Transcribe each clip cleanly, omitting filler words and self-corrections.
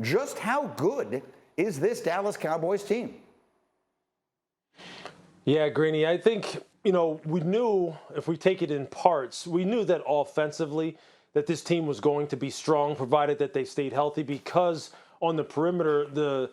Just how good is this Dallas Cowboys team? Yeah, Greeny, I think, we knew, if we take it in parts, we knew that offensively that this team was going to be strong, provided that they stayed healthy, because on the perimeter,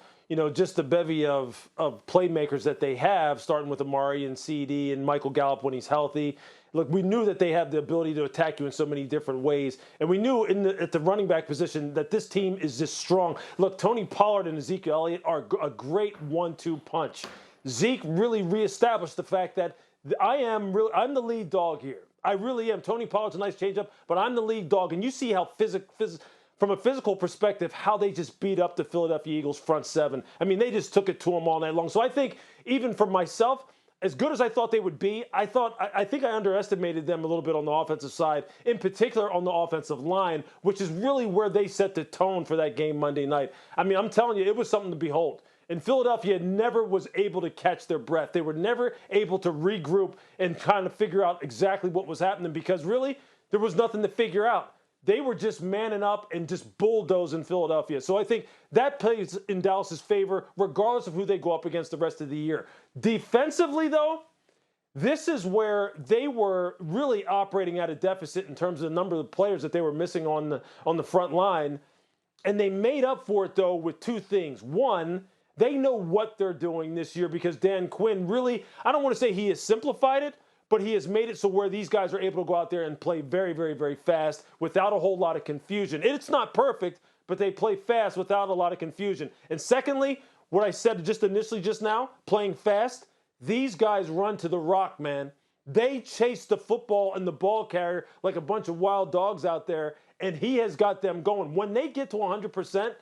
just the bevy of playmakers that they have, starting with Amari and CD and Michael Gallup when he's healthy. Look, we knew that they have the ability to attack you in so many different ways. And we knew at the running back position that this team is just strong. Look, Tony Pollard and Ezekiel Elliott are a great 1-2 punch. Zeke really reestablished the fact that I'm the lead dog here. I really am. Tony Pollard's a nice changeup, but I'm the lead dog. And you see how from a physical perspective, how they just beat up the Philadelphia Eagles front seven. I mean, they just took it to them all night long. So I think even for myself, as good as I thought they would be, I think I underestimated them a little bit on the offensive side, in particular on the offensive line, which is really where they set the tone for that game Monday night. I mean, I'm telling you, it was something to behold. And Philadelphia never was able to catch their breath. They were never able to regroup and kind of figure out exactly what was happening, because really there was nothing to figure out. They were just manning up and just bulldozing Philadelphia. So I think that plays in Dallas's favor, regardless of who they go up against the rest of the year. Defensively, though, this is where they were really operating at a deficit in terms of the number of players that they were missing on the front line. And they made up for it, though, with two things. One, they know what they're doing this year, because Dan Quinn really, I don't want to say he has simplified it, but he has made it so where these guys are able to go out there and play very, very, very fast without a whole lot of confusion. It's not perfect, but they play fast without a lot of confusion. And secondly, what I said just initially just now, playing fast, these guys run to the rock, man. They chase the football and the ball carrier like a bunch of wild dogs out there, and he has got them going. When they get to 100%,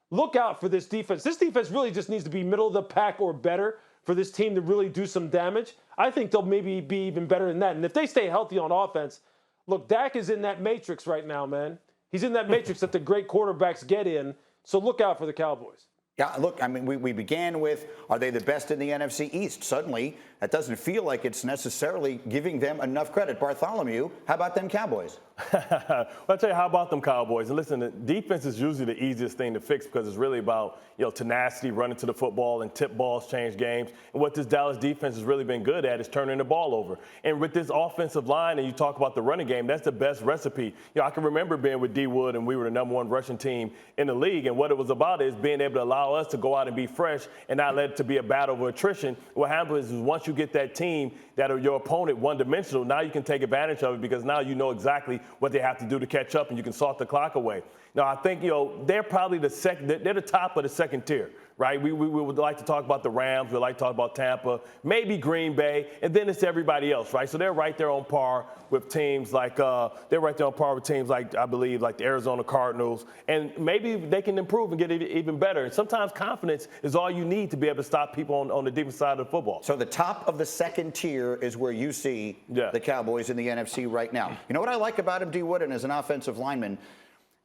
look out for this defense. This defense really just needs to be middle of the pack or better for this team to really do some damage. I think they'll maybe be even better than that. And if they stay healthy on offense, look, Dak is in that matrix right now, man. He's in that matrix that the great quarterbacks get in. So look out for the Cowboys. Yeah, look, I mean, we began with, are they the best in the NFC East? Suddenly, that doesn't feel like it's necessarily giving them enough credit. Bartholomew, how about them Cowboys? Well, I'll tell you, how about them Cowboys? And listen, the defense is usually the easiest thing to fix, because it's really about, tenacity, running to the football, and tip balls change games. And what this Dallas defense has really been good at is turning the ball over. And with this offensive line, and you talk about the running game, that's the best recipe. I can remember being with D. Wood, and we were the #1 rushing team in the league. And what it was about is being able to allow us to go out and be fresh and not let it to be a battle of attrition. What happens is once you get that team that are your opponent one-dimensional, now you can take advantage of it, because now you know exactly what they have to do to catch up, and you can salt the clock away. Now, I think, they're probably they're the top of the second tier, right? We would like to talk about the Rams. We'd like to talk about Tampa, maybe Green Bay, and then it's everybody else, right? So they're right there on par with teams like, I believe, like the Arizona Cardinals, and maybe they can improve and get even better. And sometimes confidence is all you need to be able to stop people on the defense side of the football. So the top of the second tier is where you see the Cowboys in the NFC right now. You know what I like about him, D. Wood, and as an offensive lineman,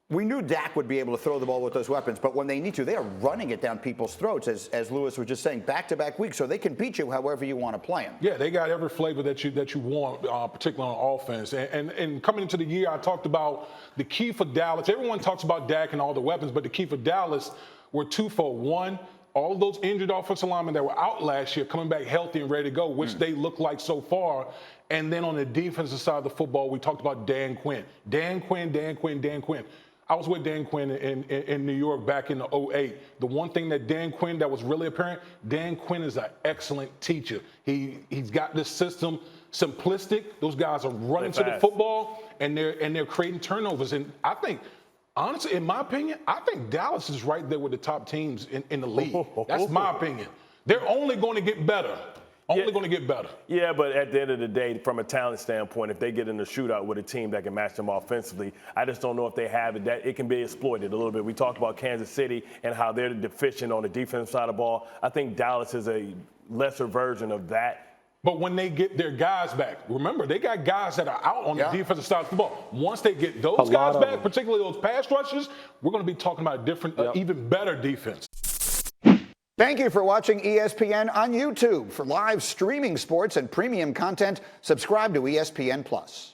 we knew Dak would be able to throw the ball with those weapons, but when they need to, they are running it down people's throats, as Lewis was just saying, back-to-back weeks, so they can beat you however you want to play them. Yeah, they got every flavor that you want, particularly on offense. And coming into the year, I talked about the key for Dallas. Everyone talks about Dak and all the weapons, but the key for Dallas were twofold. One, all of those injured offensive linemen that were out last year coming back healthy and ready to go, which they look like so far. And then on the defensive side of the football, we talked about Dan Quinn. Dan Quinn. I was with Dan Quinn in New York back in the 2008. The one thing that Dan Quinn that was really apparent, Dan Quinn is an excellent teacher. He's got this system simplistic. Those guys are running to the football, and they're creating turnovers. And I think, honestly, in my opinion, I think Dallas is right there with the top teams in the league. That's my opinion. They're only going to get better. Only going to get better. Yeah, but at the end of the day, from a talent standpoint, if they get in a shootout with a team that can match them offensively, I just don't know if they have it. That it can be exploited a little bit. We talked about Kansas City and how they're deficient on the defensive side of the ball. I think Dallas is a lesser version of that. But when they get their guys back, remember, they got guys that are out on the defensive side of the ball. Once they get those guys back, particularly those pass rushers, we're going to be talking about a different, even better defense. Thank you for watching ESPN on YouTube. For live streaming sports and premium content, subscribe to ESPN+.